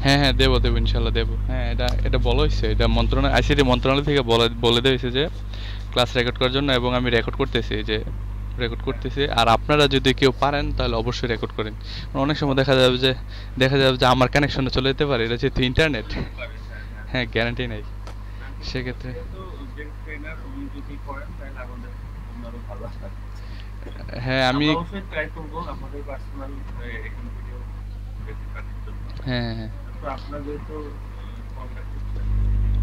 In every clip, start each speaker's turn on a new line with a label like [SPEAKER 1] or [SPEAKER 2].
[SPEAKER 1] হ্যাঁ হ্যাঁ, দেবো দেবো, ইনশাল্লাহ দেবো। হ্যাঁ, এটা এটা বলা হয়েছে, এটা মন্ত্রণালয়, আইসিটি মন্ত্রণালয় থেকে বলে বলে দেওয়া হয়েছে যে ক্লাস রেকর্ড করার জন্য, এবং আমি রেকর্ড করতেছি, যে রেকর্ড করতেছি। আর আপনারা যদি কেউ পারেন তাহলে অবশ্যই রেকর্ড করেন। অনেক সময় দেখা যাবে যে আমার কানেকশনে চলে যেতে পারে, এটা যেহেতু ইন্টারনেট।
[SPEAKER 2] পারে, হ্যাঁ হ্যাঁ।
[SPEAKER 1] হ্যাঁ, গ্যারান্টি নাই সেক্ষেত্রে।
[SPEAKER 2] যেহেতু যে ট্রেনার উনি যদি করেন তাহলে আমাদের জন্য আরো ভালো হয়।
[SPEAKER 1] হ্যাঁ আমি।
[SPEAKER 2] আমরা অবশ্যই ট্রাই করবো আমাদের পার্সোনাল এখানে ভিডিও কাটার জন্য।
[SPEAKER 1] হ্যাঁ হ্যাঁ
[SPEAKER 2] তারপর আপনার যেহেতু কন্ট্যাক্ট করছেন,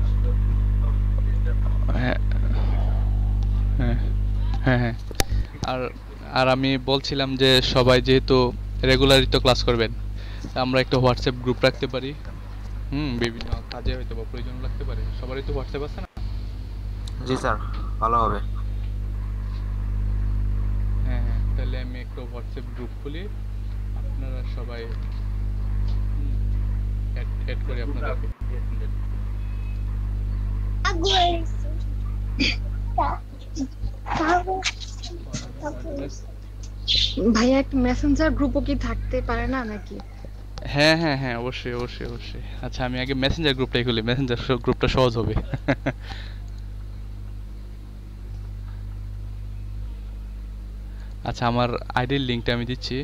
[SPEAKER 2] আপনার চেষ্টা
[SPEAKER 1] হ্যাঁ হ্যাঁ হ্যাঁ হ্যাঁ।
[SPEAKER 2] ঠিক
[SPEAKER 1] আর
[SPEAKER 2] আছে।
[SPEAKER 1] আর আমি বলছিলাম যে সবাই যেহেতু রেগুলারই তো ক্লাস করবেন, আমরা একটা হোয়াটসঅ্যাপ গ্রুপ রাখতে পারি। বিভিন্ন কাজে হয়তো বা প্রয়োজন লাগতে পারে, সবারই তো হোয়াটসঅ্যাপ আছে না?
[SPEAKER 3] জি স্যার, ভালো হবে।
[SPEAKER 1] হ্যাঁ হ্যাঁ, তাহলে আমি একটা হোয়াটসঅ্যাপ গ্রুপ খুলি, আপনারা সবাই অ্যাড অ্যাড করি
[SPEAKER 2] গ্রুপে
[SPEAKER 1] আপনাদেরকে।
[SPEAKER 2] আপলোড দিয়েছিলেন।
[SPEAKER 4] ভাইয়া একটা মেসেঞ্জার গ্রুপও কি থাকতে পারে না নাকি?
[SPEAKER 1] হ্যাঁ হ্যাঁ হ্যাঁ, অবশ্যই অবশ্যই অবশ্যই। আচ্ছা, আমি আগে মেসেঞ্জার গ্রুপটাই খুলি, মেসেঞ্জার গ্রুপটা সহজ হবে। আচ্ছা, আমার আইডির লিঙ্কটা আমি দিচ্ছি।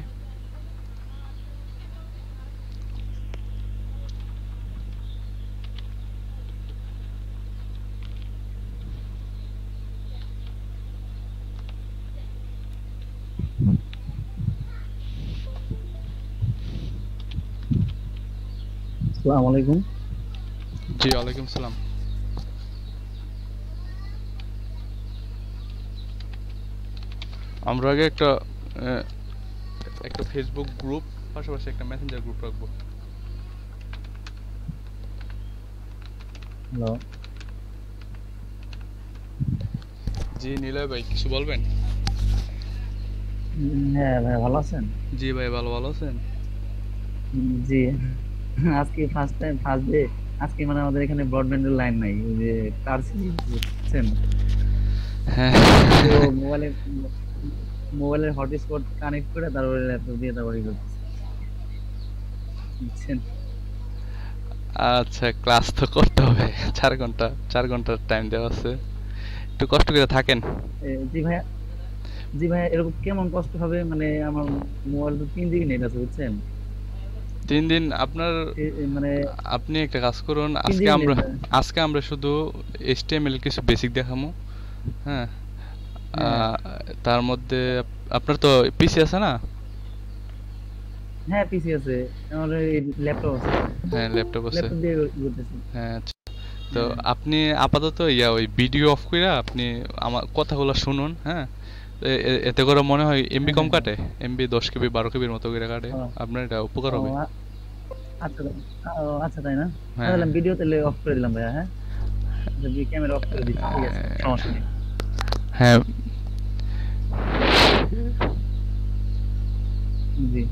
[SPEAKER 5] আসসালামু আলাইকুম।
[SPEAKER 1] জি, ওয়ালাইকুম সালাম। আমরা আগে আহ, একটা ফেসবুক গ্রুপ, পাশাপাশি একটা মেসেঞ্জার গ্রুপ রাখবো।
[SPEAKER 5] হ্যালো।
[SPEAKER 1] জি নিলয় ভাই, কিছু বলবেন?
[SPEAKER 5] হ্যাঁ ভাই, ভালো আছেন?
[SPEAKER 1] জি ভাই, ভালো ভালো আছেন?
[SPEAKER 5] জি। আজকে ফার্স্ট টাইম, ফার্স্ট ডে। আজকে মানে আমাদের এখানে ব্রডব্যান্ডের লাইন নাই, ওই যে তার ছিঁড়ি বুঝছেন।
[SPEAKER 1] হ্যাঁ।
[SPEAKER 5] তো মোবাইলে মোবাইলের হটস্পট কানেক্ট করে তারপরে ল্যাপটপ দিয়ে তারপরে করতেছি, বুঝছেন।
[SPEAKER 1] আচ্ছা, ক্লাস তো করতে হবে। 4 ঘন্টা, 4 ঘন্টার টাইম দেওয়া আছে, একটু কষ্ট করে থাকেন।
[SPEAKER 5] জি ভাইয়া। জি ভাইয়া, এরকম কেমন কষ্ট হবে মানে আমার মোবাইল তো 3 GB নেট আছে বুঝছেন।
[SPEAKER 1] 3 দিন আপনার?
[SPEAKER 5] মানে
[SPEAKER 1] আপনি একটা কাজ করুন,
[SPEAKER 5] তিন
[SPEAKER 1] আজকে
[SPEAKER 5] জিবি নেট।
[SPEAKER 1] আমরা আজকে আমরা শুধু HTML কিছু বেসিক দেখামু। হ্যাঁ।
[SPEAKER 5] হ্যাঁ
[SPEAKER 1] তার মধ্যে আপনার তো পিসি আছে না?
[SPEAKER 5] হ্যাঁ, পিসি আছে। আমার ল্যাপটপ আছে।
[SPEAKER 1] হ্যাঁ, ল্যাপটপ আছে।
[SPEAKER 5] ল্যাপটপ দিয়ে করতেছি।
[SPEAKER 1] হ্যাঁ, আচ্ছা। তো
[SPEAKER 5] হ্যাঁ
[SPEAKER 1] আপনি আপাতত ওই ভিডিও অফ কইরা আপনি আমার কথাগুলো শুনুন, হ্যাঁ? এতে করে মনে হয় এমবি
[SPEAKER 5] হ্যাঁ
[SPEAKER 1] কম
[SPEAKER 5] হ্যাঁ
[SPEAKER 1] কাটে, এমবি 10 KB 12 KBর মতো করে কাটে।
[SPEAKER 5] হ্যাঁ।
[SPEAKER 1] আপনার এটা উপকার
[SPEAKER 5] ও
[SPEAKER 1] হবে।
[SPEAKER 5] ও আচ্ছা। ও আচ্ছা, তাই না?
[SPEAKER 1] হ্যাঁ
[SPEAKER 5] তাহলে
[SPEAKER 1] হ্যাঁ
[SPEAKER 5] ভিডিও তাহলে অফ করে দিলাম ভাইয়া। হ্যাঁ, ক্যামেরা অফ করে দিচ্ছি, ঠিক আছে, সমস্যা নেই।
[SPEAKER 1] হ্যাঁ।
[SPEAKER 5] জি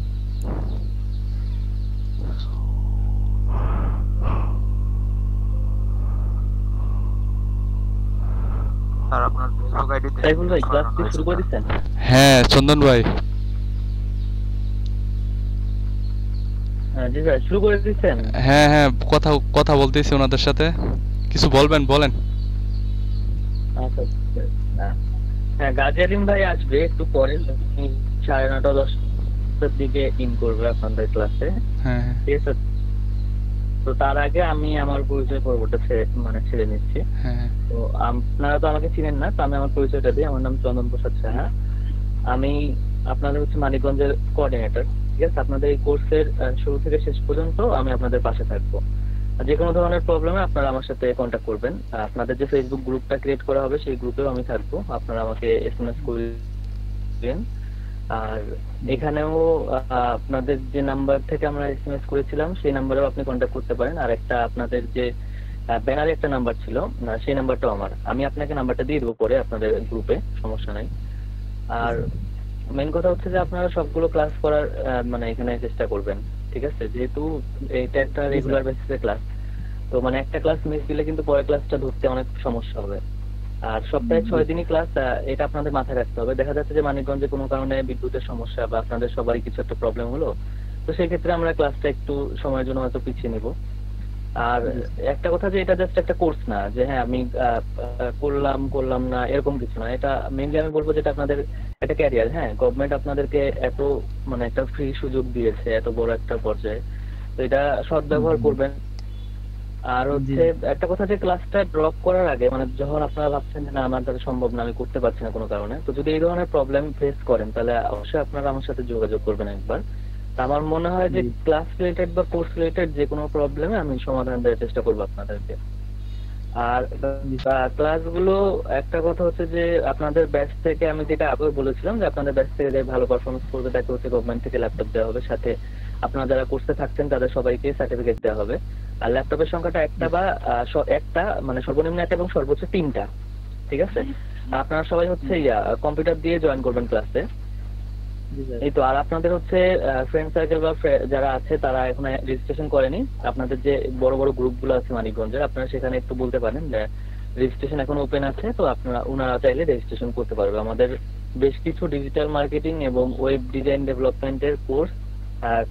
[SPEAKER 3] স্যার, আপনার ফেসবুক আইডিতে
[SPEAKER 2] সাইফুল ভাই,
[SPEAKER 3] রিকোয়েস্ট
[SPEAKER 2] ক্লাস
[SPEAKER 3] পাঠানো
[SPEAKER 2] কি
[SPEAKER 3] হয়েছে
[SPEAKER 2] শুরু করে
[SPEAKER 3] স্যার।
[SPEAKER 2] দিচ্ছেন?
[SPEAKER 1] হ্যাঁ, চন্দন ভাই।
[SPEAKER 2] জি ভাই, শুরু করে দিচ্ছেন।
[SPEAKER 1] হ্যাঁ হ্যাঁ, কথা কথা বলতেছি ওনাদের সাথে, কিছু বলবেন বলেন।
[SPEAKER 2] আচ্ছা আচ্ছা। হ্যাঁ হ্যাঁ, গাজী আলিম ভাই আসবে একটু পরে, উনি 9:30-10টার দিকে ইন করবে আপনাদের ক্লাসে।
[SPEAKER 1] হ্যাঁ হ্যাঁ
[SPEAKER 2] ঠিক আছে। তো তার আগে আমি আমার পরিচয় পর্বটা মানে ছেড়ে নিচ্ছি।
[SPEAKER 1] হ্যাঁ হ্যাঁ।
[SPEAKER 2] তো আপনারা তো আমাকে চিনেন না, তো আমি আমার পরিচয়টা দিই। আমার নাম চন্দন প্রসাদ সাহা। আমি আপনাদের হচ্ছে মানিকগঞ্জের কোঅর্ডিনেটর। ঠিক আছে, আপনাদের এই কোর্সের শুরু থেকে শেষ পর্যন্ত আমি আপনাদের পাশে থাকবো। আর যে কোনো ধরনের প্রবলেমে আপনারা আমার সাথে কন্ট্যাক্ট করবেন। আপনাদের যে ফেসবুক গ্রুপটা ক্রিয়েট করা হবে সেই গ্রুপেও আমি থাকবো, আপনারা আমাকে এসএমএস করবেন। আর এখানেও আপনাদের যে নাম্বার থেকে আমরা এসএমএস করেছিলাম সেই নাম্বারেও আপনি কন্ট্যাক্ট করতে পারেন। আর একটা আপনাদের যে ব্যানারে একটা নাম্বার ছিল, সেই নাম্বারটাও আমার, আমি আপনাকে নাম্বারটা দিয়ে দেবো পরে আপনাদের গ্রুপে, সমস্যা নাই। আর
[SPEAKER 5] আচ্ছা
[SPEAKER 2] মেইন কথা হচ্ছে যে আপনারা সবগুলো ক্লাস করার মানে এখানে চেষ্টা করবেন। ঠিক আছে, যেহেতু এটা একটা
[SPEAKER 5] জি স্যার।
[SPEAKER 2] রেগুলার বেসিসে ক্লাস, তো মানে একটা ক্লাস মিস দিলে কিন্তু পরের ক্লাসটা ধরতে অনেক সমস্যা হবে। আর সপ্তাহে
[SPEAKER 5] জি
[SPEAKER 2] 6 দিনই ক্লাস, এটা আপনাদের মাথায় রাখতে হবে। দেখা যাচ্ছে যে মানিকগঞ্জে কোনো কারণে বিদ্যুতের সমস্যা বা আপনাদের সবারই কিছু একটা প্রবলেম হলো, তো সেই ক্ষেত্রে আমরা ক্লাসটা একটু সময়ের জন্য হয়তো পিছিয়ে নেব। আর একটা কথা যে এটা জাস্ট একটা কোর্স না যে হ্যাঁ আমি করলাম না এরকম কিছু না। এটা মেইনলি আমি বলবো যেটা আপনাদের একটা ক্যারিয়ার। হ্যাঁ, গভর্নমেন্ট আপনাদেরকে এত মানে একটা ফ্রি সুযোগ দিয়েছে এত বড় একটা পর্যায়ে, তো এটা সদ্ব্যবহার করবেন। আর হচ্ছে একটা কথা যে ক্লাসটা ড্রপ করার আগে মানে যখন আপনারা ভাবছেন যে না আমার দ্বারা সম্ভব না, আমি করতে পারছি না কোনো কারণে, তো যদি এই ধরনের প্রবলেম ফেস করেন তাহলে অবশ্যই আপনারা আমার সাথে যোগাযোগ করবেন একবার। তা আমার মনে হয় যে ক্লাস রিলেটেড বা কোর্স রিলেটেড যে কোনো প্রবলেমে আমি সমাধান দেওয়ার চেষ্টা করবো আপনাদেরকে। আর ক্লাসগুলো একটা কথা হচ্ছে যে আপনাদের ব্যাচ থেকে আমি যেটা আগে বলেছিলাম যে আপনাদের ব্যাচ থেকে যে ভালো পারফরমেন্স করবে তাকে হচ্ছে গভর্নমেন্ট থেকে ল্যাপটপ দেওয়া হবে, সাথে আপনারা যারা কোর্সে থাকছেন তাদের সবাইকে সার্টিফিকেট দেওয়া হবে। আর ল্যাপটপের সংখ্যাটা একটা বা একটা মানে সর্বনিম্ন একটা এবং সর্বোচ্চ 3টা, ঠিক আছে? আপনারা সবাই হচ্ছে কম্পিউটার দিয়ে জয়েন করবেন ক্লাসে। এই তো। আর আপনাদের হচ্ছে ফ্রেন্ড সার্কেল বা যারা আছে তারা এখন রেজিস্ট্রেশন করেনি, আপনাদের যে বড় বড় গ্রুপগুলো আছে মানিকগঞ্জের, আপনারা সেখানে একটু বলতে পারেন যে রেজিস্ট্রেশন এখন ওপেন আছে, তো আপনারা ওনারা চাইলে রেজিস্ট্রেশন করতে পারবে। আমাদের বেশ কিছু ডিজিটাল মার্কেটিং এবং ওয়েব ডিজাইন ডেভেলপমেন্টের কোর্স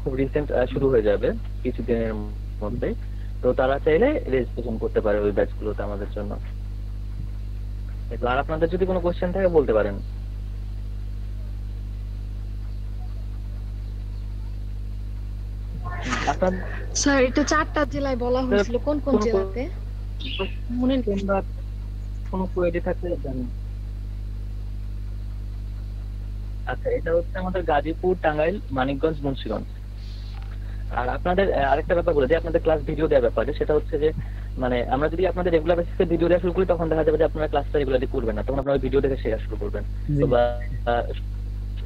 [SPEAKER 2] খুব রিসেন্ট শুরু হয়ে যাবে কিছুদিনের মধ্যে, তো তারা চাইলে রেজিস্ট্রেশন করতে পারে ওই ব্যাচগুলোতে আমাদের জন্য। আর আপনাদের যদি কোনো কোশ্চেন থাকে বলতে পারেন। আপনার
[SPEAKER 4] স্যার এটা 4টা জেলায় বলা হয়েছিল, কোন কোন জেলাতে মনে নেই।
[SPEAKER 2] কিংবা কোনো কোয়েরি থাকলে জানেন। আচ্ছা, এটা হচ্ছে আমাদের গাজীপুর, টাঙ্গাইল, মানিকগঞ্জ, মুন্সিগঞ্জ। আর আপনাদের আরেকটা ব্যাপার বলে যে আপনাদের ক্লাস ভিডিও দেওয়ার ব্যাপারে, সেটা হচ্ছে যে মানে আমরা যদি আপনাদের রেগুলার বেসিসে ভিডিও দেওয়া শুরু করি তখন দেখা যাবে যে আপনারা ক্লাসটা রেগুলারলি করবেন না, তখন আপনারা ভিডিও দেখে শেখা শুরু করবেন। তো বা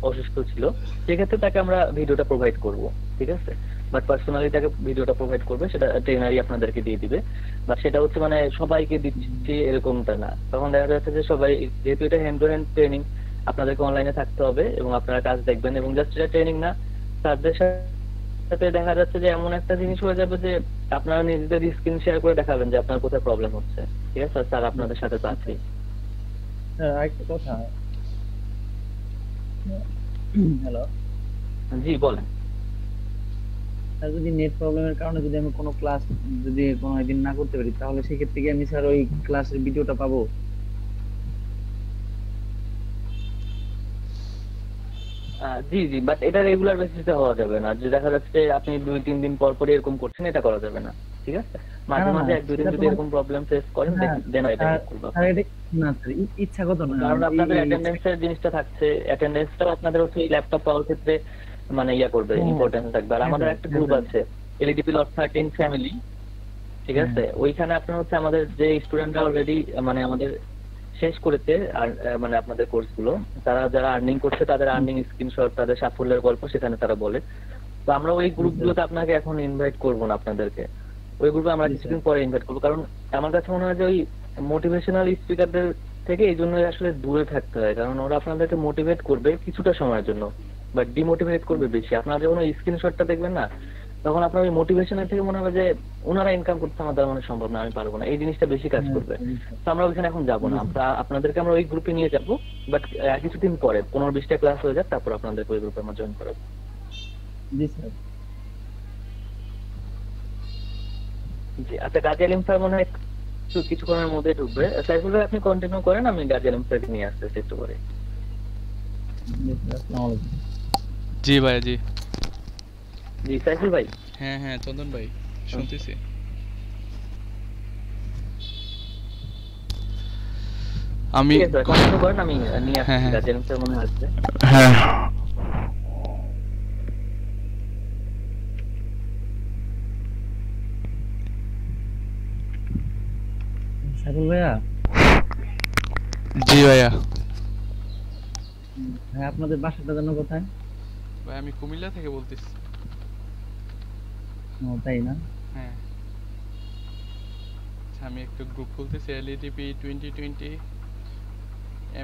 [SPEAKER 2] অসুস্থ ছিল সেক্ষেত্রে তাকে আমরা ভিডিওটা প্রোভাইড করব, ঠিক আছে? বাট পার্সোনালি তাকে ভিডিওটা প্রোভাইড করবে সেটা ট্রেনারই আপনাদেরকে দিয়ে দিবে, বা সেটা হচ্ছে মানে সবাইকে দিচ্ছি এরকমটা না। তখন দেখা যাচ্ছে যে সবাই, যেহেতু এটা হ্যান্ড টু হ্যান্ড ট্রেনিং, আপনাদেরকে অনলাইনে থাকতে হবে এবং আপনারা কাজ দেখবেন, এবং জাস্ট এটা ট্রেনিং না, তাদের সাথে দেখা যাচ্ছে যে এমন একটা জিনিস হয়ে যাবে যে আপনারা নিজেদের স্ক্রিন শেয়ার করে দেখাবেন যে আপনার কোথায় প্রবলেম হচ্ছে, ঠিক আছে? স্যার আপনাদের সাথে তো আছেই।
[SPEAKER 5] আরেকটা কথা, হ্যালো,
[SPEAKER 2] জি বলেন।
[SPEAKER 5] যদি নেট প্রবলেমের কারণে যদি আমি কোনো ক্লাস যদি কোনো একদিন না করতে পারি তাহলে সেক্ষেত্রে কি আমি স্যার ওই ক্লাসের ভিডিওটা পাবো?
[SPEAKER 2] জি জি, বাট এটা রেগুলার বেসিসে হওয়া যাবে না, যে দেখা যাচ্ছে আপনি 2-3 দিন পর পর এরকম করছেন, এটা করা যাবে না, ঠিক আছে? মাঝে মাঝে 1-2 দিন যদি এরকম প্রবলেম ফেস করেন দেন এটা করব।
[SPEAKER 5] স্যার এটা না স্যার ইচ্ছাগত না,
[SPEAKER 2] কারণ আপনাদের অ্যাটেন্ডেন্সের জিনিসটা থাকছে, অ্যাটেন্ডেন্সটাও আপনাদের হচ্ছে এই ল্যাপটপ পাওয়ার ক্ষেত্রে মানে করবে, ইম্পর্টেন্স থাকবে। আর আমাদের একটা গ্রুপ আছে এলইডিপি লট 13 ফ্যামিলি, ঠিক আছে? ওইখানে আপনার হচ্ছে আমাদের যে স্টুডেন্টরা অলরেডি মানে আমাদের শেষ করেছে আর মানে আপনাদের কোর্সগুলো, তারা যারা আর্নিং করছে তাদের আর্নিং স্ক্রিনশট, তাদের সাফল্যের গল্প সেখানে তারা বলে। তো আমরা ওই গ্রুপগুলোতে আপনাকে এখন ইনভাইট করবো না আপনাদেরকে, ওই গ্রুপে আমরা কিছুদিন পরে ইনভাইট করবো। কারণ আমার কাছে মনে হয় যে ওই মোটিভেশনাল স্পিকারদের থেকে এই জন্যই আসলে দূরে থাকতে হয়, কারণ ওরা আপনাদেরকে মোটিভেট করবে কিছুটা সময়ের জন্য, বাট ডিমোটিভেট করবে বেশি। আপনারা যখন ওই স্ক্রিনশটটা দেখবেন না, তখন আপনার ওই মোটিভেশনের থেকে মনে হবে যে ওনারা ইনকাম করতে আমার দ্বারা মানে সম্ভব না, আমি পারবো না, এই জিনিসটা বেশি কাজ করবে। তো আমরা ওইখানে এখন যাবো না, আপনাদেরকে আমরা ওই গ্রুপে নিয়ে যাবো, বাট কিছুদিন পরে 15-20টা ক্লাস হয়ে যাক, তারপর আপনাদেরকে ওই গ্রুপে আমরা জয়েন করাবো।
[SPEAKER 5] জি স্যার।
[SPEAKER 2] জি আচ্ছা, গাজী আলিম স্যার মনে হয় কিছুক্ষণের মধ্যে ঢুকবে। সাইফুল ভাই আপনি কন্টিনিউ করেন, আমি গাজী আলিম স্যারকে নিয়ে আসতেছি একটু পরে।
[SPEAKER 5] আসসালামু আলাইকুম।
[SPEAKER 1] জি ভাই, জি
[SPEAKER 2] জি সাইফুল ভাই।
[SPEAKER 1] হ্যাঁ হ্যাঁ চন্দন ভাই শুনতেছি। আমি
[SPEAKER 2] ঠিক আছে কন্টিনিউ করেন, আমি নিয়ে
[SPEAKER 1] হ্যাঁ,
[SPEAKER 2] আসছি।
[SPEAKER 1] হ্যাঁ।
[SPEAKER 2] গাজী আলিম স্যার মনে হয় আসছে।
[SPEAKER 1] হ্যাঁ
[SPEAKER 5] সাইফুল ভাইয়া,
[SPEAKER 1] জি ভাইয়া।
[SPEAKER 5] হ্যাঁ আপনাদের বাসাটা যেন কোথায়?
[SPEAKER 1] ভাই আমি কুমিল্লা থেকে বলতেছি।
[SPEAKER 5] ও তাই না?
[SPEAKER 1] হ্যাঁ আচ্ছা, আমি একটা গ্রুপ খুলতেছি এলইডিপি 2020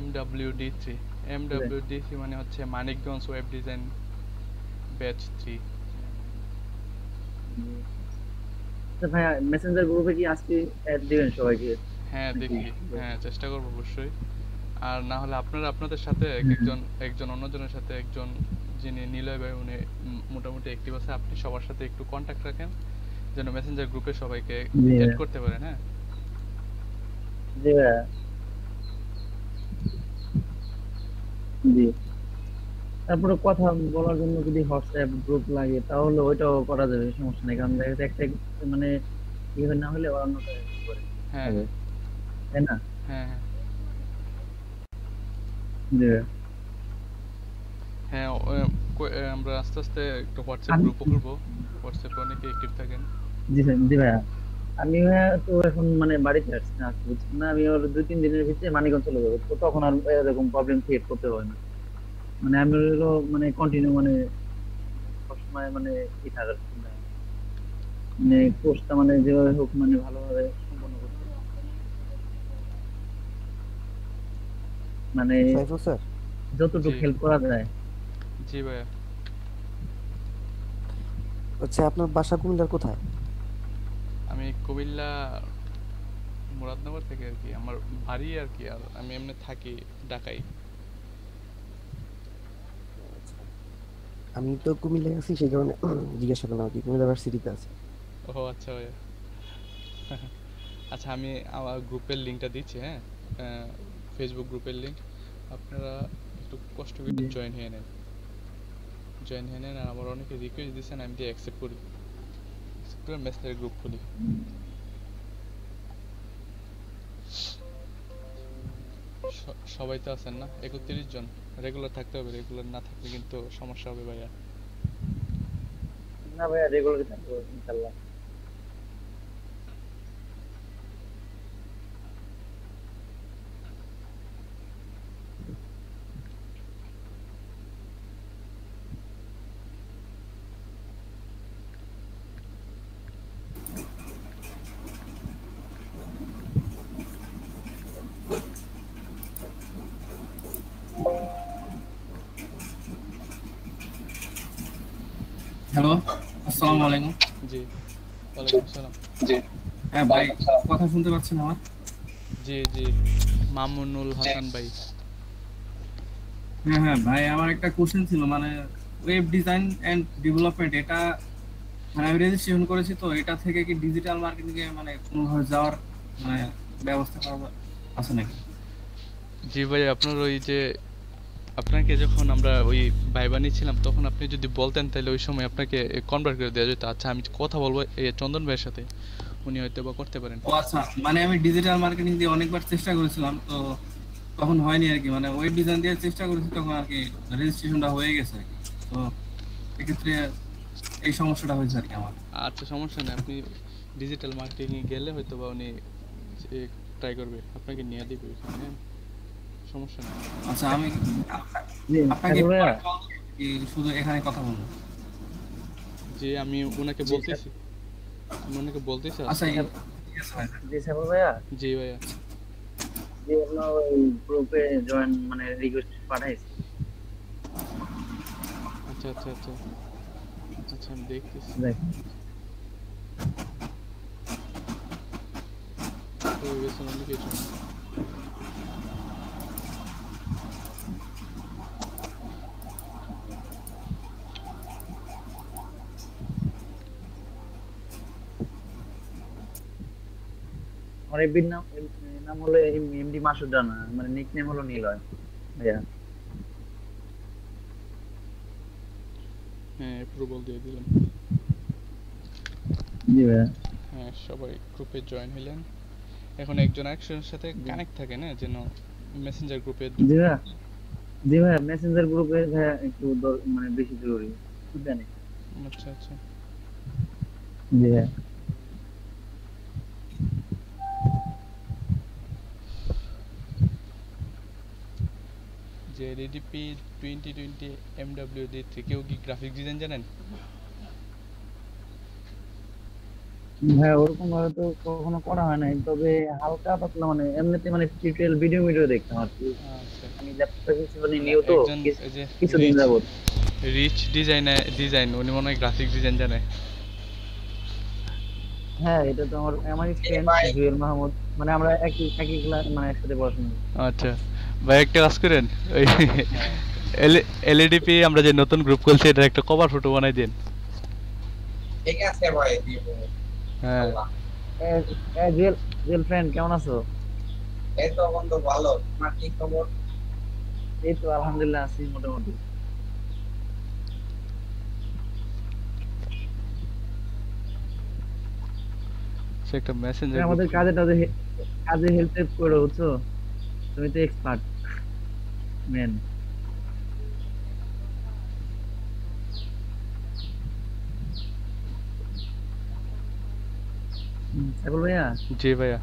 [SPEAKER 1] MWD3। MWD3 মানে হচ্ছে মানিকগঞ্জ ওয়েব ডিজাইন ব্যাচ 3।
[SPEAKER 5] আচ্ছা ভাইয়া, মেসেঞ্জার গ্রুপে কি আজকে অ্যাড দিবেন সবাইকে?
[SPEAKER 1] হ্যাঁ দেখি, হ্যাঁ চেষ্টা করবো অবশ্যই। আর না হলে আপনারা আপনাদের সাথে একজন অন্যজনের সাথে একজন যিনি নিলয় ভাই উনি মোটামুটি অ্যাক্টিভ আছে। আপনি সবার সাথে একটু কন্টাক্ট রাখেন যেন মেসেঞ্জার গ্রুপে সবাইকে
[SPEAKER 5] জি
[SPEAKER 1] অ্যাড
[SPEAKER 5] ভাইয়া,
[SPEAKER 1] করতে পারেন। হ্যাঁ
[SPEAKER 5] জি ভাইয়া, জি। তারপরে কথা বলার জন্য যদি হোয়াটসঅ্যাপ গ্রুপ লাগে তাহলে ওইটাও করা যাবে, সমস্যা নেই। কারণ দেখা যাচ্ছে একটা মানে ইভেন্ট না হলে আবার অন্যটা করে
[SPEAKER 1] হ্যাঁ
[SPEAKER 5] হবে,
[SPEAKER 1] হ্যাঁ
[SPEAKER 5] তাই না?
[SPEAKER 1] হ্যাঁ হ্যাঁ
[SPEAKER 5] জি
[SPEAKER 1] হ্যাঁ আমরা আস্তে আস্তে একটা হোয়াটসঅ্যাপ
[SPEAKER 5] আমি
[SPEAKER 1] গ্রুপও খুলবো। হোয়াটসঅ্যাপে অনেকে অ্যাক্টিভ থাকেন।
[SPEAKER 5] জি স্যার, জি ভাইয়া। আমি ভাইয়া তো এখন মানে বাড়িতে আসছি না, আসতে বুঝছেন না, আমি ওর 2-3 দিনের ভিতরে মানিকগঞ্জ চলে যাবো, তো তখন আর এরকম প্রবলেম ক্রিয়েট করতে হবে না। মানে আমি হলো মানে কন্টিনিউ মানে সবসময় মানে ই থাকার চিন্তা, মানে কোর্সটা মানে যেভাবে হোক মানে ভালোভাবে সম্পন্ন করতে, মানে
[SPEAKER 6] সাইফুল স্যার,
[SPEAKER 1] জি
[SPEAKER 5] যতটুকু হেল্প করা যায়।
[SPEAKER 1] জি ভাইয়া।
[SPEAKER 6] হচ্ছে আপনার বাসা কুমিল্লার কোথায়?
[SPEAKER 1] আমি কুমিল্লা মুরাদনগর থেকে আর কি, আমার বাড়ি আর কি, আর আমি এমনি থাকি ঢাকায়।
[SPEAKER 6] আমি তো কুমিল্লায় আছি, সেই কারণে জিজ্ঞাসা করলাম আর কি, কুমিল্লা ভার্সিটিতে আছে।
[SPEAKER 1] ও আচ্ছা ভাইয়া। আচ্ছা আমি আমার গ্রুপের লিঙ্কটা দিচ্ছি। হ্যাঁ ফেসবুক গ্রুপের লিঙ্ক, আপনারা একটু কষ্ট করে
[SPEAKER 5] জি
[SPEAKER 1] জয়েন হয়ে নেন। জয়েন হয়ে নেন, আর আমার অনেকে রিকোয়েস্ট দিচ্ছেন, আমি দিয়ে অ্যাকসেপ্ট করি। অ্যাকসেপ্ট করে মেসেঞ্জার গ্রুপ খুলি। সবাই তো আছেন না? 31 জন রেগুলার থাকতে হবে, রেগুলার না থাকলে কিন্তু সমস্যা হবে ভাইয়া।
[SPEAKER 5] না ভাইয়া, রেগুলারই থাকবো ইনশাল্লাহ।
[SPEAKER 7] হ্যালো, আসসালামু আলাইকুম।
[SPEAKER 1] জি ওয়ালাইকুম আসসালাম।
[SPEAKER 7] হ্যাঁ ভাই, কথা শুনতে পাচ্ছেন আমার?
[SPEAKER 1] জি জি মামুনুল হাসান ভাই।
[SPEAKER 7] হ্যাঁ হ্যাঁ ভাই, আমার একটা কোশ্চেন ছিল, মানে ওয়েব ডিজাইন এন্ড ডেভেলপমেন্ট, এটা মানে আমি রেজিস্ট্রেশন করেছি, তো এটা থেকে কি ডিজিটাল মার্কেটিং এ মানে কোনোভাবে যাওয়ার মানে ব্যবস্থা করা আছে নাকি?
[SPEAKER 1] জি ভাই, আপনার ওই যে আপনাকে যখন আমরা ওই ভাইবা নিচ্ছিলাম তখন আপনি যদি বলতেন তাহলে ওই সময় আপনাকে কনভার্ট করে দেওয়া যেত। আচ্ছা আমি কথা বলবো এই চন্দন ভাইয়ের সাথে, উনি হয়তো বা করতে পারেন।
[SPEAKER 7] ও আচ্ছা, মানে আমি ডিজিটাল মার্কেটিং দিয়ে অনেকবার চেষ্টা করেছিলাম, তো তখন হয়নি আর কি। মানে ওয়েব ডিজাইন দিয়ে চেষ্টা করেছি, তখন আর কি রেজিস্ট্রেশনটা হয়ে গেছে আর কি। তো এক্ষেত্রে এই সমস্যাটা হয়েছে আর কি আমার।
[SPEAKER 1] আচ্ছা সমস্যা নেই, আপনি ডিজিটাল মার্কেটিং এ গেলে হয়তো বা উনি ট্রাই করবে, আপনাকে নিয়ে দিবে ওইখানে, হ্যাঁ? সমস্যা নেই।
[SPEAKER 7] আচ্ছা, আমি
[SPEAKER 5] জি
[SPEAKER 7] আপনাকে
[SPEAKER 5] সাইফুল ভাইয়া,
[SPEAKER 7] পরে call কি শুধু এখানে কথা বলবো?
[SPEAKER 1] যে আমি ওনাকে
[SPEAKER 5] জি
[SPEAKER 1] বলতেছি, আমি ওনাকে বলতেছি
[SPEAKER 7] আচ্ছা,
[SPEAKER 1] আসতে।
[SPEAKER 7] ঠিক আছে ভাই।
[SPEAKER 5] জি সাইফুল ভাইয়া,
[SPEAKER 1] জি ভাইয়া।
[SPEAKER 5] যে আপনার ওই গ্রুপে জয়েন মানে রিকোয়েস্ট পাঠাইছি।
[SPEAKER 1] আচ্ছা আচ্ছা আচ্ছা আচ্ছা আমি দেখতেছি।
[SPEAKER 5] দেখ,
[SPEAKER 1] হয়ে গেছে নোটিফিকেশন।
[SPEAKER 5] আমার এমডির নাম নাম হলো এমডি মাসুদ রানা, মানে নিক নেম হলো নিলয় ভাইয়া।
[SPEAKER 1] হ্যাঁ অ্যাপ্রুভাল দিয়ে দিলাম।
[SPEAKER 5] জি ভাইয়া,
[SPEAKER 1] হ্যাঁ সবাই গ্রুপে জয়েন হলেন। এখন একজন আরেকজনের সাথে কানেক্ট থাকে না, যেন মেসেঞ্জার গ্রুপে।
[SPEAKER 5] জি ভাইয়া, জি ভাইয়া, মেসেঞ্জার গ্রুপে ভাইয়া একটু মানে বেশি জরুরি, জানি।
[SPEAKER 1] আচ্ছা আচ্ছা
[SPEAKER 5] জি ভাইয়া,
[SPEAKER 1] যে রেডিপি 2020 MWD থেকেও কি গ্রাফিক ডিজাইন জানেন?
[SPEAKER 5] ভাইয়া ওরকম ভাবে তো কখনো করা হয় নাই, তবে হালকা পাতলা মানে এমনিতে মানে টিউটোরিয়াল ভিডিও দেখতাম আর কি।
[SPEAKER 1] আচ্ছা
[SPEAKER 5] আমি ল্যাপটপে কিছু মানে
[SPEAKER 1] না,
[SPEAKER 5] নিউ তো
[SPEAKER 1] একজন এই যে
[SPEAKER 5] কিছুদিন
[SPEAKER 1] রিচ
[SPEAKER 5] যাবত।
[SPEAKER 1] রিচ ডিজাইন উনি মনে হয় গ্রাফিক ডিজাইন জানে।
[SPEAKER 5] হ্যাঁ, এটা তো আমার ফ্রেন্ড জুয়েল মাহমুদ, মানে আমরা একই একই ক্লাস মানে একসাথে পড়াশোনা করি।
[SPEAKER 1] আচ্ছা ভাই একটা কাজ করেন, ওই এলইডিপি আমরা যে নতুন গ্রুপ খুলছি এটার একটা কভার ফটো বানাই দিন।
[SPEAKER 3] ঠিক আছে ভাই দিব।
[SPEAKER 1] হ্যাঁ
[SPEAKER 5] জুয়েল, জুয়েল ফ্রেন্ড কেমন আছো?
[SPEAKER 3] এই তো বন্ধু ভালো, তোমার কি খবর?
[SPEAKER 5] এই তো আলহামদুলিল্লাহ আছি মোটামুটি।
[SPEAKER 1] সে একটা
[SPEAKER 5] তুমি
[SPEAKER 1] মেসেঞ্জার
[SPEAKER 5] আমাদের কাজে হেল্প করো বুঝছো, তুমি তো এক্সপার্ট ম্যান। সাইফুল ভাইয়া,
[SPEAKER 1] জি ভাইয়া।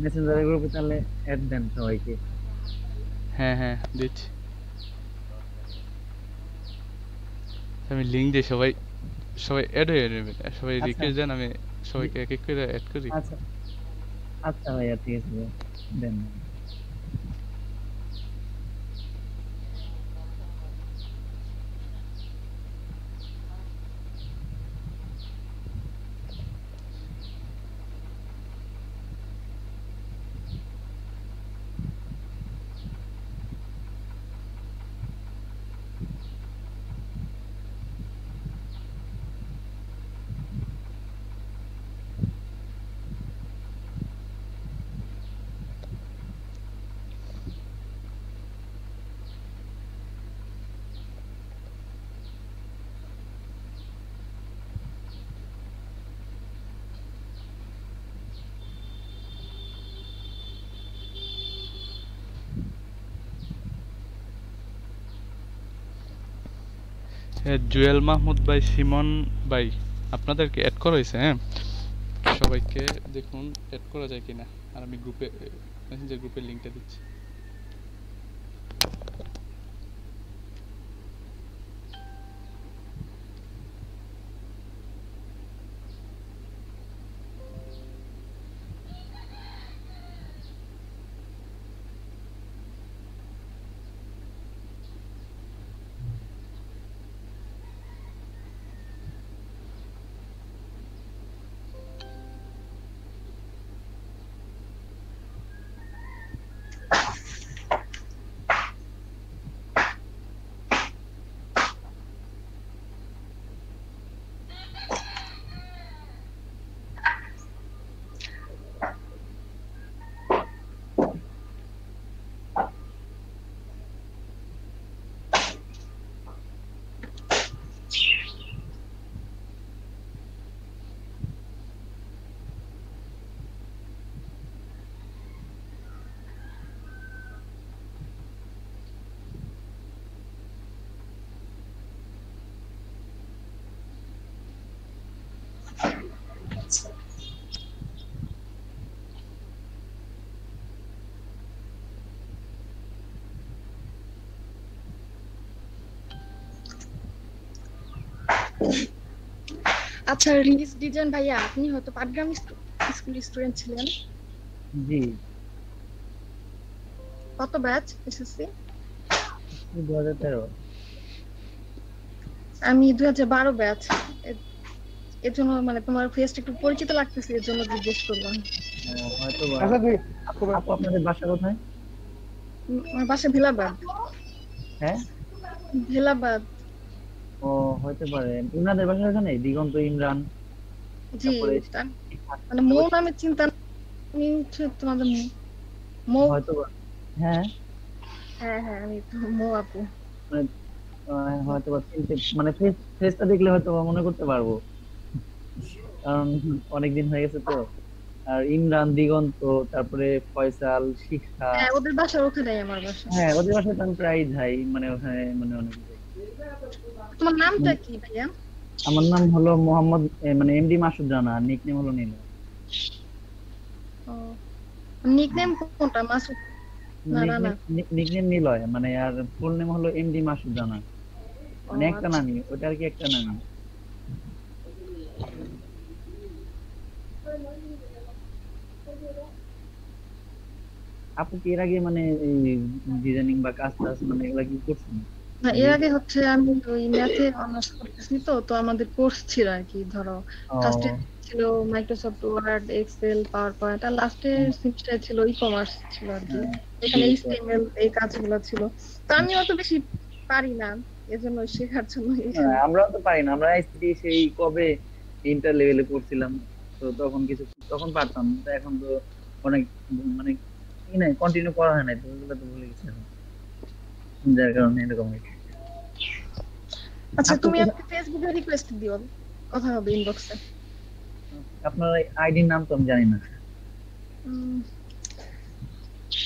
[SPEAKER 5] মেসেঞ্জার গ্রুপে তাহলে অ্যাড দেন সবাইকে।
[SPEAKER 1] হ্যাঁ হ্যাঁ দিচ্ছি, আমি লিংক দিই, সবাই সবাই অ্যাড হয়ে নেবে, সবাই
[SPEAKER 5] আচ্ছা
[SPEAKER 1] রিকোয়েস্ট দেন, আমি সবাইকে এক এক করে অ্যাড করি।
[SPEAKER 5] আচ্ছা আচ্ছা ভাইয়া ঠিক আছে ভাইয়া, দেন।
[SPEAKER 1] হ্যাঁ, জুয়েল মাহমুদ ভাই, সিমন ভাই, আপনাদেরকে অ্যাড করা হয়েছে। হ্যাঁ, সবাইকে দেখুন অ্যাড করা যায় কিনা, আর আমি গ্রুপে মেসেঞ্জার গ্রুপের লিংকটা দিচ্ছি।
[SPEAKER 4] আচ্ছা, রিলিজ ডিজাইন ভাইয়া, আপনি হয়তো পাটগ্রাম স্কুল স্টুডেন্ট ছিলেন।
[SPEAKER 5] জি,
[SPEAKER 4] কত ব্যাচ এসএসসি?
[SPEAKER 5] 2013।
[SPEAKER 4] আমি 2012 ব্যাচ। এর জন্য মানে তোমার ফেসটা একটু পরিচিত লাগতেছে, এর জন্য জিজ্ঞেস করলাম।
[SPEAKER 5] হয়তো আপু আপনাদের বাসা কোথায়?
[SPEAKER 4] আমার বাসা ভেলাবাদ।
[SPEAKER 5] হ্যাঁ,
[SPEAKER 4] ভেলাবাদ।
[SPEAKER 5] ও হইতে পারে। উনাদের বাসা ওখানে দিগন্ত, ইমরান,
[SPEAKER 4] জি,
[SPEAKER 5] তারপরে
[SPEAKER 4] মানে মৌ নামে চিন্তা, আমি হচ্ছে তোমাদের মৌ।
[SPEAKER 5] হয়তো হ্যাঁ
[SPEAKER 4] হ্যাঁ হ্যাঁ, আমি তো মৌ আপু।
[SPEAKER 5] মানে হয়তো চিনতে, মানে ফেসটা দেখলে হয়তো মনে করতে পারবো, কারণ অনেকদিন হয়ে গেছে তো। আর ইমরান, দিগন্ত, তারপরে ফয়সাল, শিখা।
[SPEAKER 4] হ্যাঁ, ওদের বাসা ওখানেই আমার বাসা।
[SPEAKER 5] হ্যাঁ, ওদের বাসায় তো আমি প্রায় যাই, মানে ওখানে মানে অনেক যাই।
[SPEAKER 4] তোমার নামটা কি ভাইয়া?
[SPEAKER 5] আমার নাম হলো মোহাম্মদ, মানে এমডি মাসুদ রানা, নিকনেম হলো নীল।
[SPEAKER 4] নিকনেম কোনটা, মাসুদ না রানা?
[SPEAKER 5] নিকনেম নিলয়, মানে আর ফুল নেম হলো এমডি মাসুদ রানা, মানে একটা নামই, ওটা আর কি একটা নামই। আপু কি এর আগে মানে এই ডিজাইনিং বা কাজ টাজ মানে এগুলা কি করছেন?
[SPEAKER 4] না,
[SPEAKER 5] জি।
[SPEAKER 4] এর আগে হচ্ছে আমি ওই ম্যাথে অনার্স করতেছি, তো তো আমাদের কোর্স ছিল আর কি। ধরো ফার্স্টে
[SPEAKER 5] ও
[SPEAKER 4] ছিল Microsoft Word, Excel, PowerPoint, আর লাস্টের সেমিস্টারে ছিল ই কমার্স ছিল আর কি।
[SPEAKER 5] হ্যাঁ, জি
[SPEAKER 4] এখানে
[SPEAKER 5] তো।
[SPEAKER 4] এইচটিএমএল এই কাজগুলো ছিল। তো আমি অত বেশি পারি না, এজন্য শেখার জন্য
[SPEAKER 5] হ্যাঁ,
[SPEAKER 4] এখানে।
[SPEAKER 5] আমরাও তো পারি না, আমরা আইসিটি সেই কবে ইন্টার লেভেলে পড়ছিলাম, তো তখন কিছু তখন পারতাম, তো এখন তো অনেক মানে কি নাই কন্টিনিউ করা হয় নাই, তো ওগুলো তো ভুলে গেছি এখন, যার কারণে এরকম হয়েছে।
[SPEAKER 4] আচ্ছা,
[SPEAKER 5] আপু
[SPEAKER 4] তুমি
[SPEAKER 5] কি
[SPEAKER 4] আমাকে ফেসবুকে রিকোয়েস্ট দিও, কথা হবে ইনবক্সে।
[SPEAKER 5] আপনার আইডির নাম তো আমি জানি না।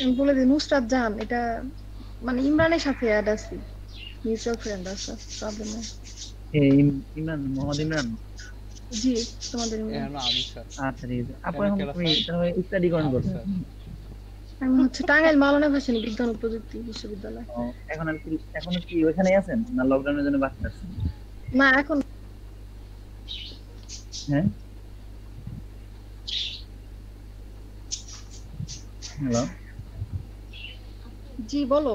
[SPEAKER 4] আমি বলে দিই, নুসরাত জাহান, এটা মানে ইমরানের সাথে অ্যাড আছি, মিউচুয়াল ফ্রেন্ড আছে, প্রবলেম নেই।
[SPEAKER 5] ইমরান, মোহাম্মদ ইমরান।
[SPEAKER 4] জি, তোমাদের ইমরান।
[SPEAKER 1] এখন আমি স্যার,
[SPEAKER 5] আচ্ছা ঠিক আছে আপু,
[SPEAKER 1] এখন
[SPEAKER 5] এখন
[SPEAKER 1] কেডা
[SPEAKER 5] তুমি
[SPEAKER 1] স্যার?
[SPEAKER 5] তাহলে স্টাডি করেন
[SPEAKER 1] আমি
[SPEAKER 5] কোথায়?
[SPEAKER 1] স্যার।
[SPEAKER 4] আমি হচ্ছে টাঙ্গাইল মাওলানা ভাসানী বিজ্ঞান ও প্রযুক্তি বিশ্ববিদ্যালয়।
[SPEAKER 5] ও, এখন আর কি এখনো কি ওখানেই আছেন না লকডাউনের জন্য বাসা আছেন?
[SPEAKER 4] না, এখন
[SPEAKER 5] হ্যাঁ, হ্যালো,
[SPEAKER 4] জি বলো।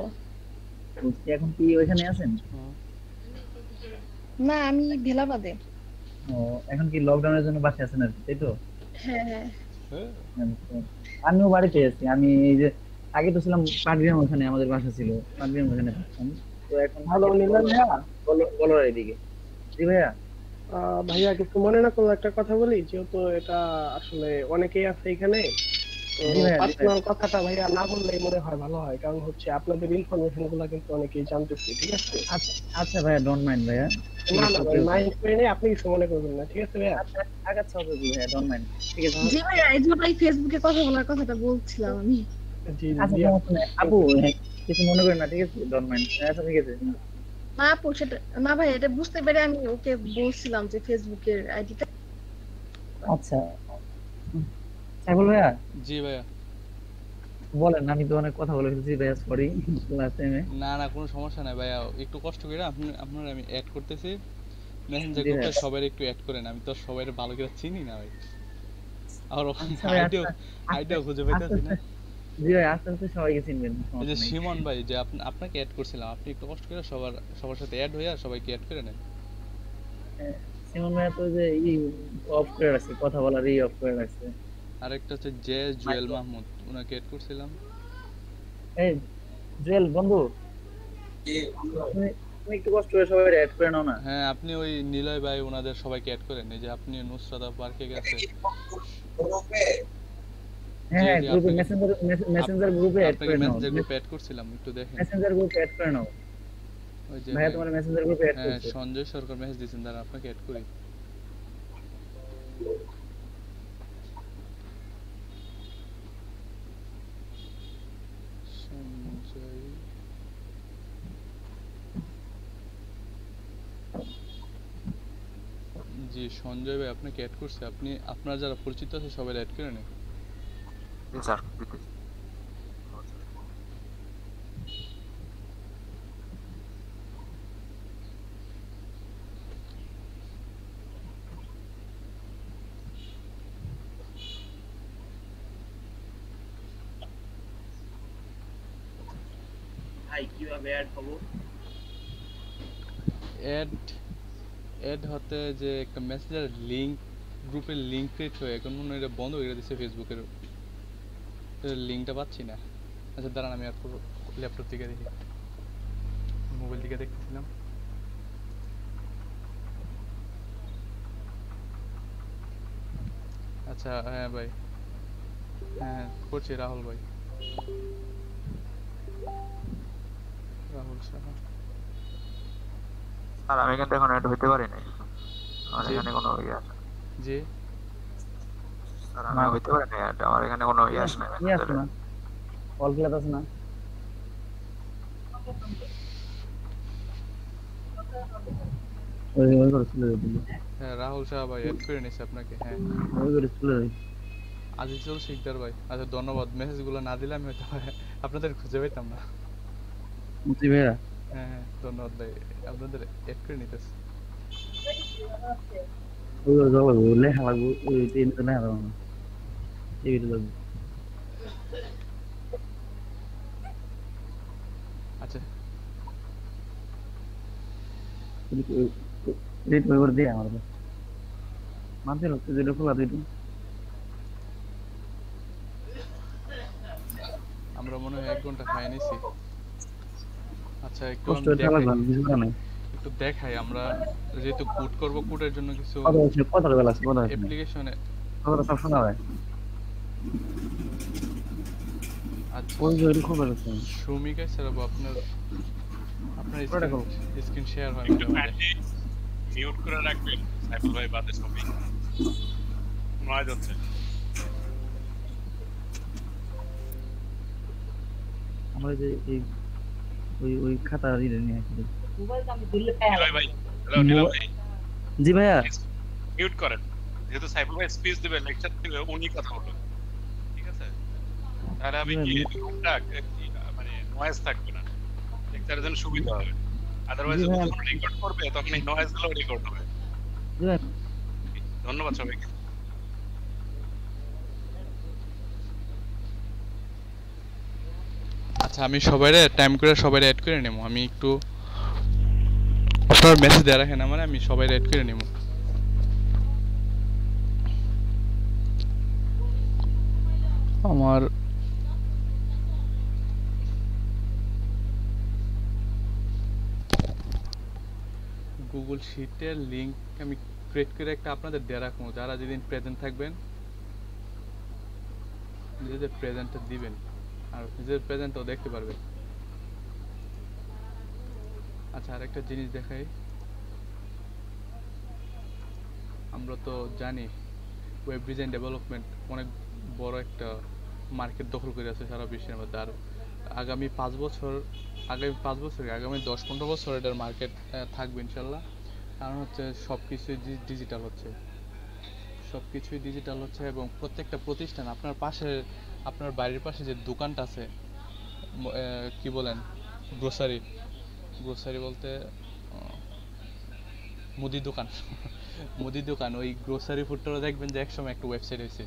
[SPEAKER 5] বলছি এখন কি ওইখানে আছেন?
[SPEAKER 1] হুম।
[SPEAKER 4] না, আমি ভেলাবাদে।
[SPEAKER 5] ও, এখন কি লকডাউনের জন্য বাসা আছেন আর কি, তাই তো?
[SPEAKER 4] হ্যাঁ হ্যাঁ।
[SPEAKER 1] হ্যাঁ।
[SPEAKER 5] আচ্ছা। আমিও বাড়িতে আছি, আমি এই যে আগে তো ছিলাম পাটগ্রাম, ওখানে আমাদের বাসা ছিল, পাটগ্রাম ওখানে থাকতাম। তো এখন
[SPEAKER 8] হ্যালো নিলাম ভাইয়া।
[SPEAKER 5] বলো এদিকে। জি ভাইয়া।
[SPEAKER 8] ভাইয়া কিছু মনে না করলে একটা কথা বলি, যেহেতু এটা আসলে অনেকেই আছে এখানে, তো
[SPEAKER 5] জি ভাইয়া, জি ভাইয়া।
[SPEAKER 8] পার্সোনাল কথাটা ভাইয়া না বললেই মনে হয় ভালো হয়, কারণ হচ্ছে আপনাদের ইনফরমেশন গুলা কিন্তু অনেকেই জানতেছে, ঠিক আছে?
[SPEAKER 5] আচ্ছা আচ্ছা ভাইয়া, ডোন্ট মাইন্ড ভাইয়া, ঠিক
[SPEAKER 8] না
[SPEAKER 5] আছে,
[SPEAKER 8] না ভাই,
[SPEAKER 5] ওকে ওকে।
[SPEAKER 8] মাইন্ড করে নেই, আপনি কিছু মনে করবেন না, ঠিক আছে ভাইয়া?
[SPEAKER 5] আচ্ছা আচ্ছা ওকে ওকে ভাইয়া, ডোন্ট মাইন্ড, ঠিক আছে।
[SPEAKER 4] জি ভাইয়া, এই জন্যই ফেসবুকে কথা বলার কথাটা বলছিলাম আমি।
[SPEAKER 8] জি জি
[SPEAKER 5] আচ্ছা
[SPEAKER 8] জি
[SPEAKER 5] সমস্যা নেই আপু, হ্যাঁ, কিছু মনে করেন না, ঠিক আছে, ডোন্ট মাইন্ড। আচ্ছা ঠিক আছে।
[SPEAKER 4] না আপু, সেটা না ভাই, এটা বুঝতে পেরে আমি ওকে বলছিলাম যে ফেসবুকের আইডিটা।
[SPEAKER 5] আচ্ছা সাইফুল ভাইয়া,
[SPEAKER 1] জি ভাইয়া।
[SPEAKER 5] বলেন, আমি তো অনেক কথা বলে ফেলছি ভাইয়া, সরি ক্লাস টাইমে।
[SPEAKER 1] না না, কোনো সমস্যা নাই ভাইয়া, একটু কষ্ট করে আপনার আমি অ্যাড করতেছি মেসেঞ্জার
[SPEAKER 5] জি
[SPEAKER 1] গ্রুপে,
[SPEAKER 5] ভাইয়া।
[SPEAKER 1] সবাই একটু অ্যাড করেন, আমি তো সবাই ভালো করে চিনি না ভাই, আর
[SPEAKER 5] আচ্ছা ভাই,
[SPEAKER 1] আইডিও
[SPEAKER 5] আস্তে
[SPEAKER 1] আইডিও খুঁজে
[SPEAKER 5] আস্তে
[SPEAKER 1] পাইতেছি না।
[SPEAKER 5] আস্তে, জি ভাই, আস্তে আস্তে সবাইকে চিনবেন,
[SPEAKER 1] এই যে
[SPEAKER 5] সমস্যা নেই।
[SPEAKER 1] সিমন ভাই, যে আপনাকে অ্যাড করছিলাম, আপনি একটু কষ্ট করে সবার সাথে অ্যাড হইয়া সবাইকে অ্যাড করে নেন।
[SPEAKER 5] সিমন ভাইয়া তো যে অফ করে রাখছে, কথা বলার অফ করে রাখছে।
[SPEAKER 1] আরেকটা হচ্ছে জে জুয়েল মাহমুদ, ওনাকে অ্যাড করছিলাম।
[SPEAKER 5] এই জুয়েল বন্ধু,
[SPEAKER 3] কি বন্ধু?
[SPEAKER 5] তুমি তুমি একটু কষ্ট করে সবাই অ্যাড করে নাও না।
[SPEAKER 1] হ্যাঁ, আপনি ওই নিলয় ভাই ওনাদের সবাইকে অ্যাড করেন, এই যে আপনি নুসরাত পার্কে গেছে।
[SPEAKER 3] গ্রুপে
[SPEAKER 5] হ্যাঁ
[SPEAKER 1] জি
[SPEAKER 5] হ্যাঁ,
[SPEAKER 1] জি,
[SPEAKER 5] গ্রুপে
[SPEAKER 1] আপনাকে
[SPEAKER 5] মেসেঞ্জার গ্রুপে অ্যাড
[SPEAKER 1] আপনাকে
[SPEAKER 5] করে নাও,
[SPEAKER 1] মেসেঞ্জার গ্রুপে অ্যাড করছিলাম, একটু দেখেন।
[SPEAKER 5] মেসেঞ্জার গ্রুপে অ্যাড করে নাও।
[SPEAKER 1] ওই যে
[SPEAKER 5] ভাইয়া তোমার মেসেঞ্জার গ্রুপে অ্যাড
[SPEAKER 1] হ্যাঁ,
[SPEAKER 5] করছে।
[SPEAKER 1] সঞ্জয় সরকার মেসেজ দিয়েছেন, দাঁড়া আপনাকে অ্যাড করি। সঞ্জয়, জি সঞ্জয় ভাই আপনাকে অ্যাড করছে, আপনি আপনার যারা পরিচিত আছে সবাই অ্যাড করে নেন।
[SPEAKER 9] স্যার
[SPEAKER 5] ভাই কিভাবে অ্যাড হবো?
[SPEAKER 1] অ্যাড অ্যাড হতে যে একটা মেসেঞ্জার লিংক, গ্রুপের লিংক ক্রিয়েট হয়ে, এখন মনে হয় এটা বন্ধ করে দিচ্ছে ফেসবুকের, লিংকটা পাচ্ছি না। আচ্ছা দাঁড়ান, আমি আর ল্যাপটপ থেকে দেখি, মোবাইল থেকে দেখতেছিলাম। আচ্ছা হ্যাঁ ভাই, হ্যাঁ করছি, রাহুল ভাই, রাহুল সাহা।
[SPEAKER 9] স্যার আমি কিন্তু এখন অ্যাড হইতে পারি নাই, আমার
[SPEAKER 1] জি
[SPEAKER 9] এখানে কোনো ইয়ে আছে।
[SPEAKER 1] জি।
[SPEAKER 9] স্যার আমি হইতে পারি নাই অ্যাড, আমার এখানে কোনো ইয়ে আসে না
[SPEAKER 5] কি আছে
[SPEAKER 9] মেসেঞ্জারে।
[SPEAKER 5] না, কল ক্লাস আছে না? ওই করে চলে যাবে,
[SPEAKER 1] হ্যাঁ রাহুল সাহা ভাই অ্যাড করে নিছে আপনাকে, হ্যাঁ।
[SPEAKER 5] ওই করে চলে যাবে।
[SPEAKER 1] আজিজুল শিকদার ভাই, আচ্ছা ধন্যবাদ, মেসেজগুলো না দিলে আমি হয়তো আপনাদের খুঁজে পেতাম না।
[SPEAKER 5] জি ভাইয়া।
[SPEAKER 1] হ্যাঁ হ্যাঁ ধন্যবাদ ভাই, আপনাদের অ্যাড করে নিতেছে।
[SPEAKER 5] ওই করে যাবো, লেখা লাগবো, ওই তিন লেখা লাগবো না, টিভিতে লাগবে।
[SPEAKER 1] আচ্ছা
[SPEAKER 5] এডিট করে দিয়ে আমার মাঝে হচ্ছে যেটা খোলা দিই
[SPEAKER 1] আমরা মনে হয় 1 ঘন্টা খাই নিছি। আচ্ছা একটু
[SPEAKER 5] কষ্ট
[SPEAKER 1] আমি
[SPEAKER 5] চালা
[SPEAKER 1] দেখাই,
[SPEAKER 5] গান কিছু করে নাই
[SPEAKER 1] একটু দেখাই আমরা যেহেতু কোড করব, কোডের জন্য কিছু
[SPEAKER 5] কত বেলা আছে কথা হচ্ছে
[SPEAKER 1] অ্যাপ্লিকেশনে।
[SPEAKER 5] কথা সব শোনা হয়
[SPEAKER 1] আচ্ছা
[SPEAKER 5] ওই যে খবর আছে
[SPEAKER 1] শ্রমিক স্যার আপনার
[SPEAKER 5] Protocol.
[SPEAKER 1] স্ক্রিন শেয়ার হয়
[SPEAKER 10] একটু ফ্যানটি মিউট করে রাখবেন সাইফুল ভাই বাদে সবই নয় যাচ্ছে।
[SPEAKER 5] আমরা যে এই ওই খাতা দিলে নিয়ে আসি
[SPEAKER 10] নিলয় ভাই, হ্যালো নিলয় ভাই,
[SPEAKER 5] জি ভাইয়া
[SPEAKER 10] মিউট করেন, যেহেতু সাইফুল ভাই স্পিচ দিবেন, লেকচার দিবে, উনি কথা বলবেন, ঠিক আছে? তাহলে আমি কি রুমটা মানে নয়েজ থাকবে না, লেকচারের জন্য সুবিধা হবে। আদারওয়াইজ যখন রেকর্ড করবে তখন এই নয়েজ গুলো রেকর্ড হবে।
[SPEAKER 5] জি ভাই
[SPEAKER 10] ধন্যবাদ সবাইকে।
[SPEAKER 1] আচ্ছা আমি সবাইরে টাইম করে সবাইরে অ্যাড করে নেব। আমি একটু আপনার মেসেজ দেয়া রাখেন আমার, আমি সবাইরে অ্যাড করে নেব। আমার গুগল শিটের লিংক আমি ক্রিয়েট করে একটা আপনাদের দেয়া রাখবো, যারা যেদিন প্রেজেন্ট থাকবেন নিজেদের প্রেজেন্টটা দিবেন আর নিজেদের প্রেজেন্টও দেখতে পারবেন। আচ্ছা আরেকটা জিনিস দেখাই, আমরা তো জানি ওয়েব ডিজাইন ডেভেলপমেন্ট অনেক বড় একটা মার্কেট দখল করে আছে সারা বিশ্বের মধ্যে। আর আগামী 5 বছর আগামী 10-15 বছর এটার মার্কেট থাকবে ইনশাল্লাহ। কারণ হচ্ছে সবকিছুই ডিজিটাল হচ্ছে, সবকিছুই ডিজিটাল হচ্ছে এবং প্রত্যেকটা প্রতিষ্ঠান আপনার বাড়ির পাশে যে দোকানটা আছে, কি বলেন, গ্রোসারি বলতে মুদি দোকান ওই গ্রোসারি ফুডটারও দেখবেন যে একসময় একটা ওয়েবসাইট হয়েছে।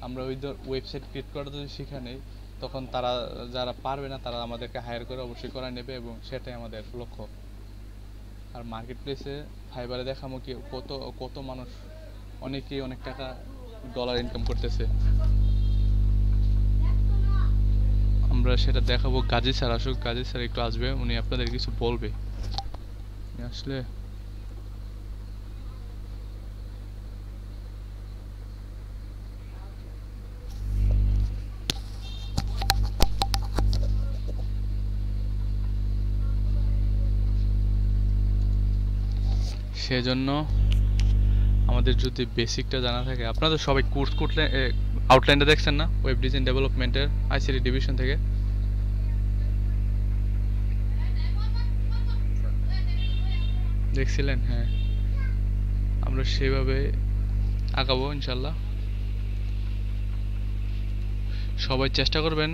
[SPEAKER 1] আমরা ওই ওয়েবসাইট ক্রিয়েট করা যদি শিখে নেই, তখন তারা যারা পারবে না তারা আমাদেরকে হায়ার করে অবশ্যই করা নেবে এবং সেটাই আমাদের লক্ষ্য। আর মার্কেট প্লেসে ফাইবারে দেখামো কি কত মানুষ অনেকেই অনেক টাকা ডলার ইনকাম করতেছে, আমরা সেটা দেখাবো। গাজী স্যার আসুক, গাজী স্যার একটু আসবে, উনি আপনাদের কিছু বলবে আসলে। সেজন্য আমাদের যদি বেসিকটা জানা থাকে, আপনারা সবাই কোর্স করলে আউটলাইনটা দেখছেন না ওয়েব ডিজাইন ডেভেলপমেন্টের আইসিটি ডিভিশন থেকে? দেখছিলেন? হ্যাঁ, আমরা সেভাবে আগাবো ইনশাল্লাহ। সবাই চেষ্টা করবেন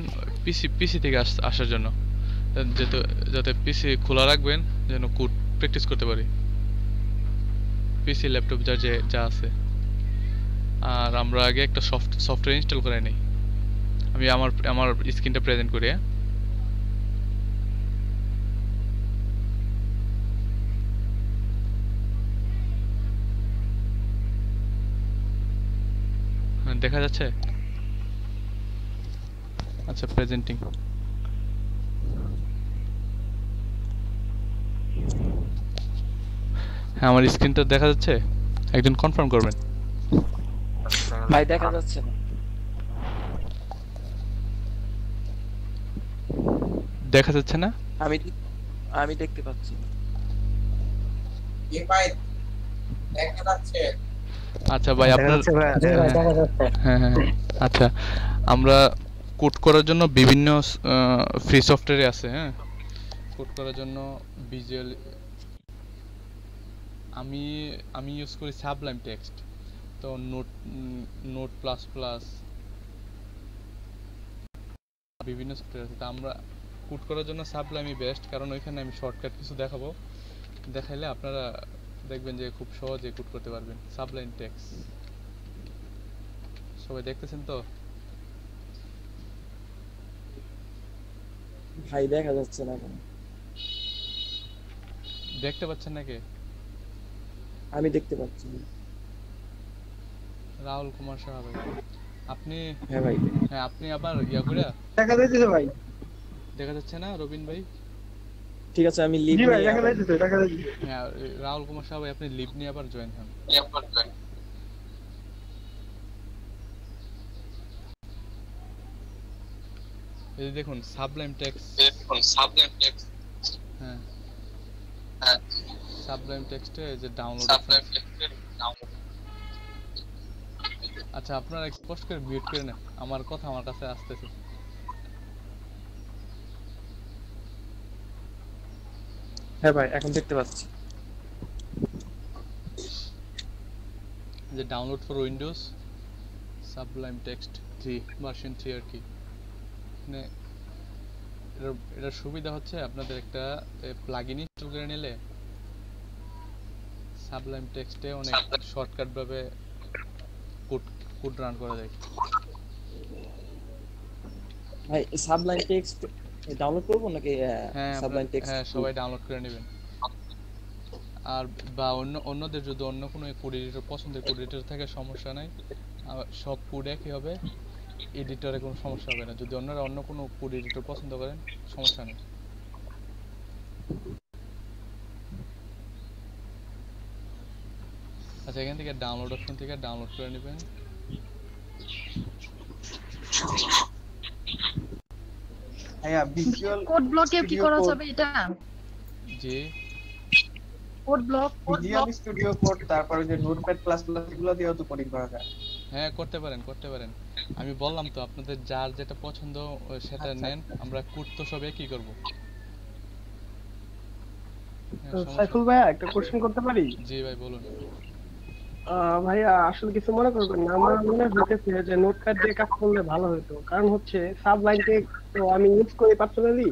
[SPEAKER 1] পিসি থেকে আসার জন্য, যাতে পিসি খোলা রাখবেন যেন কোড প্র্যাকটিস করতে পারি, পিসি ল্যাপটপ যা আছে। আর আমরা আগে একটা সফটওয়্যার ইনস্টল করে নিই। আমি আমার স্ক্রিনটা প্রেজেন্ট করি। দেখা যাচ্ছে? আচ্ছা প্রেজেন্টিং। হ্যাঁ আমার স্ক্রিনটা দেখা যাচ্ছে? একজন কনফার্ম করবেন।
[SPEAKER 6] ভাই দেখা যাচ্ছে না।
[SPEAKER 1] দেখা যাচ্ছে না?
[SPEAKER 6] আমি দেখতে পাচ্ছি।
[SPEAKER 3] এ ভাই দেখা যাচ্ছে?
[SPEAKER 1] আচ্ছা ভাই আপনার হ্যাঁ আচ্ছা, আমরা কোড করার জন্য বিভিন্ন ফ্রি সফটওয়্যার আছে। হ্যাঁ, কোড করার জন্য ভিজুয়াল আমি ইউজ করি সাবলাইম টেক্সট, তো নোট প্লাস প্লাস বিভিন্ন সফটওয়্যার আছে। তো আমরা কোড করার জন্য সাবলাইমই বেস্ট, কারণ ওইখানে আমি শর্টকাট কিছু দেখাইলে আপনারা দেখবেন যে খুব সহজে কোড করতে পারবেন। সাবলাইম টেক্সট সবাই দেখতেছেন তো?
[SPEAKER 6] ভাই দেখা যাচ্ছে না কেন?
[SPEAKER 1] দেখতে পাচ্ছেন নাকি?
[SPEAKER 6] আমি দেখতে পাচ্ছি।
[SPEAKER 1] রাহুল কুমার সাহা ভাই, আপনি
[SPEAKER 6] হ্যাঁ ভাই।
[SPEAKER 1] হ্যাঁ আপনি আবার ইয়া করে
[SPEAKER 8] দেখা যাইতেছে ভাই।
[SPEAKER 1] দেখা যাচ্ছে না রবিন ভাই?
[SPEAKER 6] ঠিক আছে আমি লিভ
[SPEAKER 8] জি ভাই
[SPEAKER 6] নিয়ে
[SPEAKER 8] দেখা যাইতেছে, দেখা যাইতেছে।
[SPEAKER 1] হ্যাঁ রাহুল কুমার সাহা ভাই, আপনি লিভ নিয়ে আবার জয়েন হন। এই যে দেখুন সাবলাইম টেক্সট, হ্যাঁ সাবলাইম টেক্সটে এই যে ডাউনলোড। আচ্ছা আপনারা স্পষ্ট করে মিউট করে নেন, আমার কথা আমার কাছে আসতেছে।
[SPEAKER 6] হ্যাঁ ভাই এখন দেখতে পাচ্ছি।
[SPEAKER 1] যে download for Windows Sublime text 3 version 3 আর কি। মানে এটার সুবিধা হচ্ছে আপনাদের একটা প্লাগইন ইনস্টল করে নিলে সাবলাইম টেক্সটে অনেক শর্টকাট ভাবে কোড রান করা যায়।
[SPEAKER 6] ভাই সাবলাইম টেক্সট ডাউনলোড করব নাকি?
[SPEAKER 1] হ্যাঁ
[SPEAKER 6] সাবলাইম টেক্সট
[SPEAKER 1] হ্যাঁ সবাই ডাউনলোড করে নেবেন। আর বা অন্যদের যদি অন্য কোনো কোড এডিটর পছন্দের কোড এডিটর থাকে সমস্যা নাই, সব কোড একই হবে, এডিটরে কোনো সমস্যা হবে না। যদি অন্যরা অন্য কোনো কোড এডিটর পছন্দ করেন সমস্যা নেই। আচ্ছা এখান থেকে ডাউনলোড অপশন থেকে ডাউনলোড করে নেবেন।
[SPEAKER 8] ভাইয়া ভিজুয়াল
[SPEAKER 4] কোড ব্লকে কি করা যাবে এটা?
[SPEAKER 1] জি
[SPEAKER 4] code block
[SPEAKER 8] visual studio code, তারপরে যে নোটপ্যাড প্লাস প্লাস এগুলো দিয়েও তো কোডিং করা যায়।
[SPEAKER 1] হ্যাঁ করতে পারেন করতে পারেন। আমি বললাম তো আপনাদের যার যেটা পছন্দ সেটা নেন, আমরা কোড তো সব একই করব।
[SPEAKER 8] তো সাইফুল ভাইয়া একটা কোশ্চেন করতে পারি?
[SPEAKER 1] জি ভাই বলুন।
[SPEAKER 8] ভাইয়া আসলে কিছু মনে করবেন না, আমার মনে হচ্ছে যে নোটপ্যাড দিয়ে কাজ করলে ভালো হতো। কারণ হচ্ছে সাবলাইম টেক্সট তো আমি ইউজ করি পার্সোনালি,